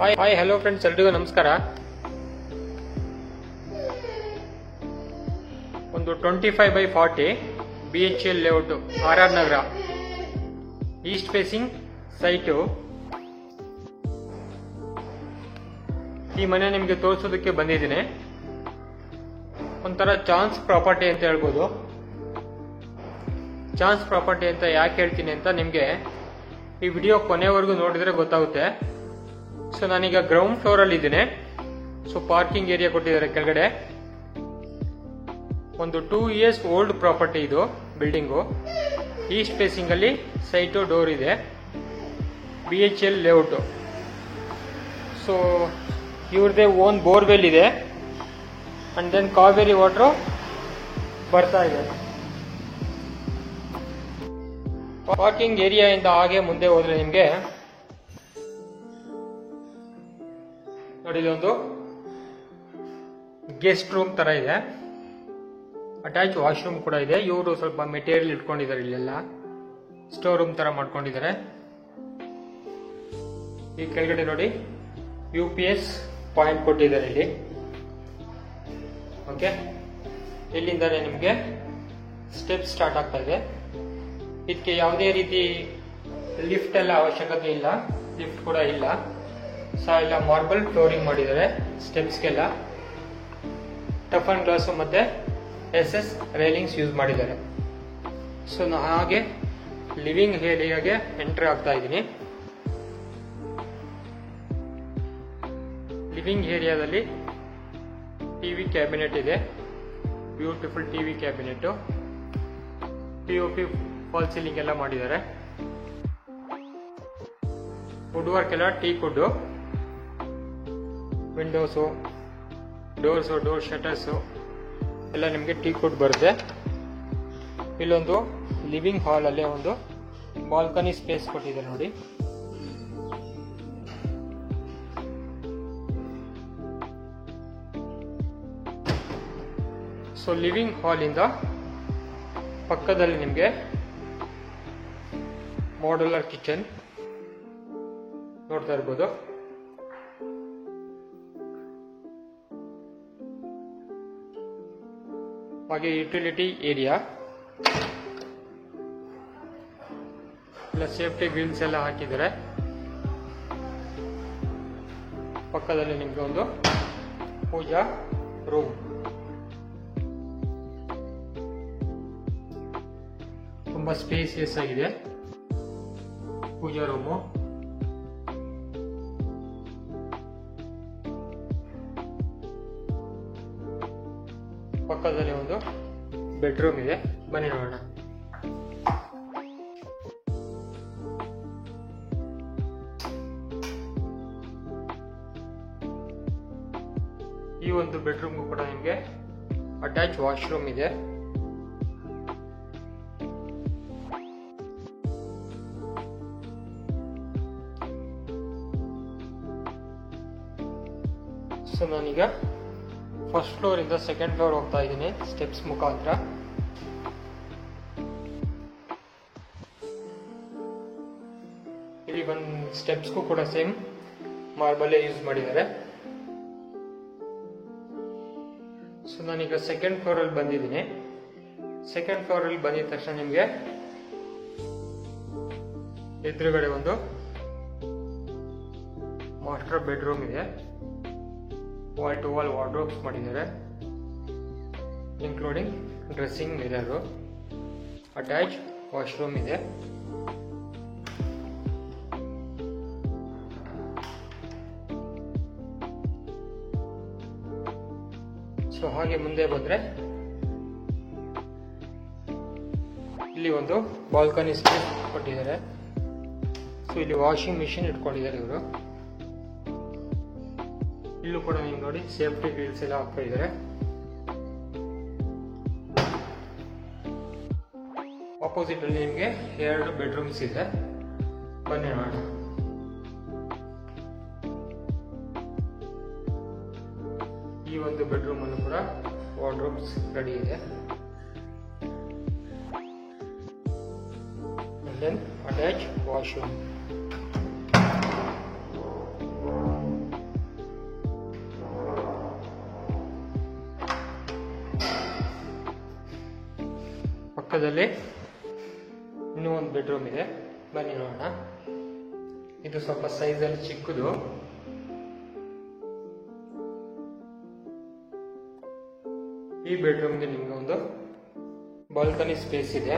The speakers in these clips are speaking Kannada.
ಹಾಯ್ ಹಲೋ ಫ್ರೆಂಡ್ಸ್, ಎಲ್ರಿಗೂ ನಮಸ್ಕಾರ. ಒಂದು 25/40 BHL ಲೇಔಟ್, RR ನಗರ, ಈಸ್ಟ್ ಫೇಸಿಂಗ್ ಸೈಟು. ಈ ಮನೆ ನಿಮಗೆ ತೋರಿಸೋದಕ್ಕೆ ಬಂದಿದ್ದೀನಿ. ಒಂಥರ ಚಾನ್ಸ್ ಪ್ರಾಪರ್ಟಿ ಅಂತ ಹೇಳ್ಬೋದು. ಚಾನ್ಸ್ ಪ್ರಾಪರ್ಟಿ ಅಂತ ಯಾಕೆ ಹೇಳ್ತೀನಿ ಅಂತ ನಿಮಗೆ ಈ ವಿಡಿಯೋ ಕೊನೆವರೆಗೂ ನೋಡಿದ್ರೆ ಗೊತ್ತಾಗುತ್ತೆ. ಸೊ ನಾನೀಗ ಗ್ರೌಂಡ್ ಫ್ಲೋರ್ ಅಲ್ಲಿ ಇದ್ದೀನಿ. ಸೊ ಪಾರ್ಕಿಂಗ್ ಏರಿಯಾ ಕೊಟ್ಟಿದ್ದಾರೆ ಕೆಳಗಡೆ. ಒಂದು 2 years ಓಲ್ಡ್ ಪ್ರಾಪರ್ಟಿ ಇದು ಬಿಲ್ಡಿಂಗು. ಈಸ್ಟ್ ಫೇಸಿಂಗ್ ಅಲ್ಲಿ ಸೈಟು, ಡೋರ್ ಇದೆ. BHL layout. ಸೊ ಇವ್ರದೇ ಓನ್ ಬೋರ್ವೆಲ್ ಇದೆ. ಅಂಡ್ ದೆನ್ ಕಾವೇರಿ ವಾಟರ್ ಬರ್ತಾ ಇದೆ. ಪಾರ್ಕಿಂಗ್ ಏರಿಯಾ ಇಂದ ಹಾಗೆ ಮುಂದೆ ಹೋದ್ರೆ ನಿಮ್ಗೆ ನೋಡಿ, ಇದೊಂದು ಗೆಸ್ಟ್ ರೂಮ್ ತರ ಇದೆ. ಅಟ್ಯಾಚ್ ವಾಶ್ರೂಮ್ ಕೂಡ ಇದೆ. ಇವರು ಸ್ವಲ್ಪ ಮೆಟೀರಿಯಲ್ ಇಟ್ಕೊಂಡಿದ್ದಾರೆ. ಇಲ್ಲೆಲ್ಲ ಸ್ಟೋರ್ ರೂಮ್ ತರ ಮಾಡ್ಕೊಂಡಿದ್ದಾರೆ. ಈ ಕೆಳಗಡೆ ನೋಡಿ UPS ಪಾಯಿಂಟ್ ಕೊಟ್ಟಿದ್ದಾರೆ ಇಲ್ಲಿ. ಓಕೆ, ಇಲ್ಲಿಂದಾನೆ ನಿಮ್ಗೆ ಸ್ಟೆಪ್ ಸ್ಟಾರ್ಟ್ ಆಗ್ತಾ ಇದೆ. ಇದಕ್ಕೆ ಯಾವುದೇ ರೀತಿ ಲಿಫ್ಟ್ ಎಲ್ಲ ಅವಶ್ಯಕತೆ ಇಲ್ಲ. ಲಿಫ್ಟ್ ಕೂಡ ಇಲ್ಲ. ಎಲ್ಲ ಮಾರ್ಬಲ್ ಫ್ಲೋರಿಂಗ್ ಮಾಡಿದ್ದಾರೆ. ಸ್ಟೆಪ್ಸ್ಗೆಲ್ಲ ಟಫನ್ ಗ್ಲಾಸ್ ಮತ್ತೆ SS ರೈಲಿಂಗ್ಸ್ ಯೂಸ್ ಮಾಡಿದ್ದಾರೆ. ಸೊ ನಾನು ಹಾಗೆ ಲಿವಿಂಗ್ ಏರಿಯಾಗೆ ಎಂಟ್ರಿ ಆಗ್ತಾ ಇದ್ದೀನಿ. ಲಿವಿಂಗ್ ಏರಿಯಾದಲ್ಲಿ ಟಿವಿ ಕ್ಯಾಬಿನೆಟ್ ಇದೆ. Beautiful TV cabinet. POP false ceiling ಎಲ್ಲ ಮಾಡಿದ್ದಾರೆ. ವುಡ್ ವರ್ಕ್ ಎಲ್ಲ teak wood. Windows, doors, door shutters ಎಲ್ಲ ನಿಮಗೆ ಟೀಕ್ ವುಡ್ ಬರುತ್ತೆ. ಇಲ್ಲೊಂದು ಲಿವಿಂಗ್ ಹಾಲ್ ಅಲ್ಲೇ ಒಂದು ಬಾಲ್ಕನಿ ಸ್ಪೇಸ್ ಕೊಟ್ಟಿದೆ ನೋಡಿ. ಸೊ ಲಿವಿಂಗ್ ಹಾಲ್ ಇಂದ ಪಕ್ಕದಲ್ಲಿ ನಿಮಗೆ ಮಾಡ್ಯುಲರ್ ಕಿಚನ್ ನೋಡ್ತಾ ಇರ್ಬೋದು. ಹಾಗೆ ಯುಟಿಲಿಟಿ ಏರಿಯಾ ಇಲ್ಲ, ಸೇಫ್ಟಿ ಗ್ರಿಲ್ಸ್ ಎಲ್ಲ ಹಾಕಿದ್ದಾರೆ. ಪಕ್ಕದಲ್ಲಿ ನಿಮಗೆ ಒಂದು ಪೂಜಾ ರೂಮ್. ತುಂಬಾ ಸ್ಪೇಸಿಯಸ್ ಆಗಿದೆ ಪೂಜಾ ರೂಮು. ಪಕ್ಕದಲ್ಲಿ ಒಂದು ಬೆಡ್ರೂಮ್ ಇದೆ. ಬನ್ನಿ ನೋಡೋಣ. ಈ ಒಂದು ಬೆಡ್ರೂಮ್ಗೂ ಕೂಡ ನಿಮಗೆ ಅಟ್ಯಾಚ್ ವಾಶ್ರೂಮ್ ಇದೆ. ಸೊ ನಾನೀಗ ಫಸ್ಟ್ ಫ್ಲೋರ್ ಇಂದ ಸೆಕೆಂಡ್ ಫ್ಲೋರ್ ಹೋಗ್ತಾ ಇದ್ದೀನಿ ಸ್ಟೆಪ್ಸ್ ಮುಖಾಂತರ. ಇಲ್ಲಿ ಒಂದು ಸ್ಟೆಪ್ಸ್ಗೂ ಕೂಡ ಸೇಮ್ ಮಾರ್ಬಲ್ ಯೂಸ್ ಮಾಡಿದ್ದಾರೆ. ಸೊ ನಾನೀಗ ಸೆಕೆಂಡ್ ಫ್ಲೋರ್ ಅಲ್ಲಿ ಬಂದಿದ್ದೀನಿ. ಸೆಕೆಂಡ್ ಫ್ಲೋರ್ ಅಲ್ಲಿ ಬಂದಿದ ತಕ್ಷಣ ನಿಮಗೆ ಎದುರುಗಡೆ ಒಂದು ಮಾಸ್ಟರ್ ಬೆಡ್ರೂಮ್ ಇದೆ. ವಾಲ್ ಟು ವಾಲ್ ವಾರ್ಡ್ರೋಬ್ಸ್ ಮಾಡಿದ್ದಾರೆ, including dressing mirror. Attach washroom ಇದೆ. ಸೊ ಹಾಗೆ ಮುಂದೆ ಬಂದ್ರೆ ಇಲ್ಲಿ ಒಂದು ಬಾಲ್ಕನಿ ಸ್ಪೇಸ್ ಕೊಟ್ಟಿದ್ದಾರೆ. ಸೊ ಇಲ್ಲಿ ವಾಷಿಂಗ್ ಮಿಷಿನ್ ಇಟ್ಕೊಂಡಿದ್ದಾರೆ ಇವರು. ಇಲ್ಲೂ ಕೂಡ ನೀವು ನೋಡಿ ಸೇಫ್ಟಿ ಗ್ರಿಲ್ಸ್ ಎಲ್ಲ ಹಾಕ್ತಾ ಇದ್ದಾರೆ. ಆಪೋಸಿಟ್ ಅಲ್ಲಿ ನಿಮಗೆ 2 ಬೆಡ್ರೂಮ್ಸ್ ಇದೆ. ಬನ್ನಿ ನೋಡೋಣ. ಈ ಒಂದು ಬೆಡ್ರೂಮ್ ಅಲ್ಲೂ ಕೂಡ ವಾರ್ಡ್ರೋಬ್ಸ್ ರೆಡಿ ಇದೆ. then attach washroom. ಪಕ್ಕದಲ್ಲಿ ಇನ್ನೂ ಒಂದು ಬೆಡ್ರೂಮ್ ಇದೆ, ಬನ್ನಿ ನೋಡೋಣ. ಇದು ಸ್ವಲ್ಪ ಸೈಜಲ್ಲಿ ಚಿಕ್ಕದು. ಈ ಬೆಡ್ರೂಮ್ಗೆ ನಿಮ್ಗೆ ಒಂದು ಬಾಲ್ಕನಿ ಸ್ಪೇಸ್ ಇದೆ.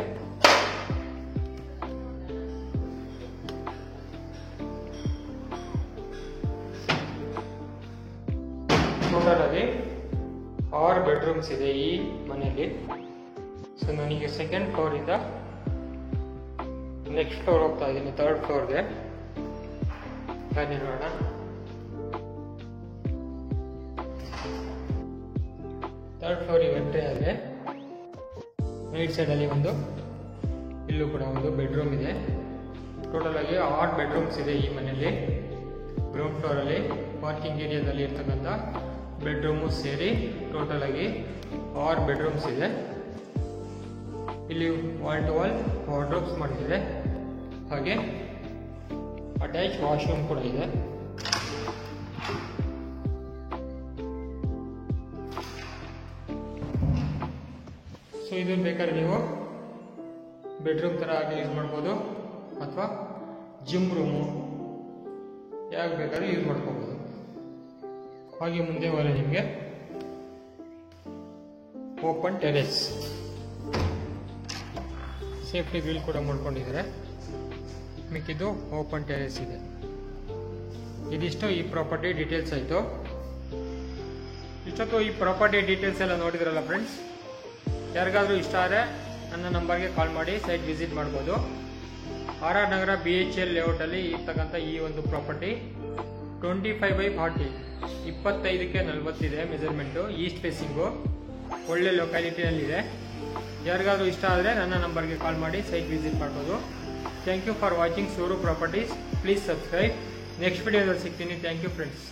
ಟೋಟಲ್ ಆಗಿ 6 ಬೆಡ್ರೂಮ್ಸ್ ಇದೆ ಈ ಮನೆಯಲ್ಲಿ. ಸೊ ನನಗೆ ಸೆಕೆಂಡ್ ಫ್ಲೋರ್ ಇಂದ ನೆಕ್ಸ್ಟ್ ಫ್ಲೋರ್ ಹೋಗ್ತಾ ಇದ್ದೀನಿ, 3rd ಫ್ಲೋರ್ಗೆ. ಬನ್ನಿ ನೋಡೋಣ. ಥರ್ಡ್ ಫ್ಲೋರಿಗೆ ಎಂಟ್ರಿ ಆದರೆ ರೈಟ್ ಸೈಡಲ್ಲಿ ಇಲ್ಲೂ ಕೂಡ ಒಂದು ಬೆಡ್ರೂಮ್ ಇದೆ. ಟೋಟಲ್ ಆಗಿ 6 ಬೆಡ್ರೂಮ್ಸ್ ಇದೆ ಈ ಮನೆಯಲ್ಲಿ. ಗ್ರೌಂಡ್ ಫ್ಲೋರಲ್ಲಿ ಪಾರ್ಕಿಂಗ್ ಏರಿಯಾದಲ್ಲಿ ಇರ್ತಕ್ಕಂಥ ಬೆಡ್ರೂಮು ಸೇರಿ ಟೋಟಲ್ ಆಗಿ 6 ಬೆಡ್ರೂಮ್ಸ್ ಇದೆ. ಇಲ್ಲಿ ವಾಲ್ ಟು ವಾಲ್ ವಾರ್ಡ್ರೋಬ್ಸ್ ಮಾಡಿದೆ, ಹಾಗೆ ಅಟ್ಯಾಚ್ ವಾಶ್ರೂಮ್ ಕೂಡ ಇದೆ. ಸೊ ಇದನ್ನು ಬೇಕಾದ್ರೆ ನೀವು ಬೆಡ್ರೂಮ್ ಥರ ಆಗಿ ಯೂಸ್ ಮಾಡ್ಬೋದು, ಅಥವಾ ಜಿಮ್ ರೂಮು ಯಾಕೆ ಬೇಕಾದ್ರೂ ಯೂಸ್ ಮಾಡ್ಕೋಬೋದು. ಹಾಗೆ ಮುಂದೆ ಹೋದರೆ ನಿಮಗೆ ಓಪನ್ ಟೆರೆಸ್, ಸೇಫ್ಟಿ ಗ್ರಿಲ್ ಕೂಡ ಮಾಡ್ಕೊಂಡಿದ್ದಾರೆ. ಮಿಕ್ಕಿದ್ದು ಓಪನ್ ಟೆರೆಸ್ ಇದೆ. ಇದಿಷ್ಟು ಈ ಪ್ರಾಪರ್ಟಿ ಡೀಟೇಲ್ಸ್ ಆಯಿತು. ಇಷ್ಟೊತ್ತು ಈ ಪ್ರಾಪರ್ಟಿ ಡೀಟೇಲ್ಸ್ ಎಲ್ಲ ನೋಡಿದ್ರಲ್ಲ ಫ್ರೆಂಡ್ಸ್. ಯಾರಿಗಾದ್ರೂ ಇಷ್ಟ ಆದರೆ ನನ್ನ ನಂಬರ್ಗೆ ಕಾಲ್ ಮಾಡಿ ಸೈಟ್ ವಿಸಿಟ್ ಮಾಡ್ಬೋದು. RR ನಗರ BHL ಲೇಔಟಲ್ಲಿ ಇರ್ತಕ್ಕಂಥ ಈ ಒಂದು ಪ್ರಾಪರ್ಟಿ 25/40 25ಕ್ಕೆ 40 ಇದೆ ಮೆಜರ್ಮೆಂಟು. ಈಸ್ಟ್ ಫೇಸಿಂಗು, ಒಳ್ಳೆ ಲೊಕ್ಯಾಲಿಟಿನಲ್ಲಿದೆ. ಯಾರಿಗಾದ್ರೂ ಇಷ್ಟ ಆದರೆ ನನ್ನ ನಂಬರ್ಗೆ ಕಾಲ್ ಮಾಡಿ ಸೈಟ್ ವಿಸಿಟ್ ಮಾಡ್ಬೋದು. Thank you for watching Sooru properties. Please subscribe. Next ವಿಡಿಯೋದಲ್ಲಿ ಸಿಗ್ತೀನಿ. Thank you friends.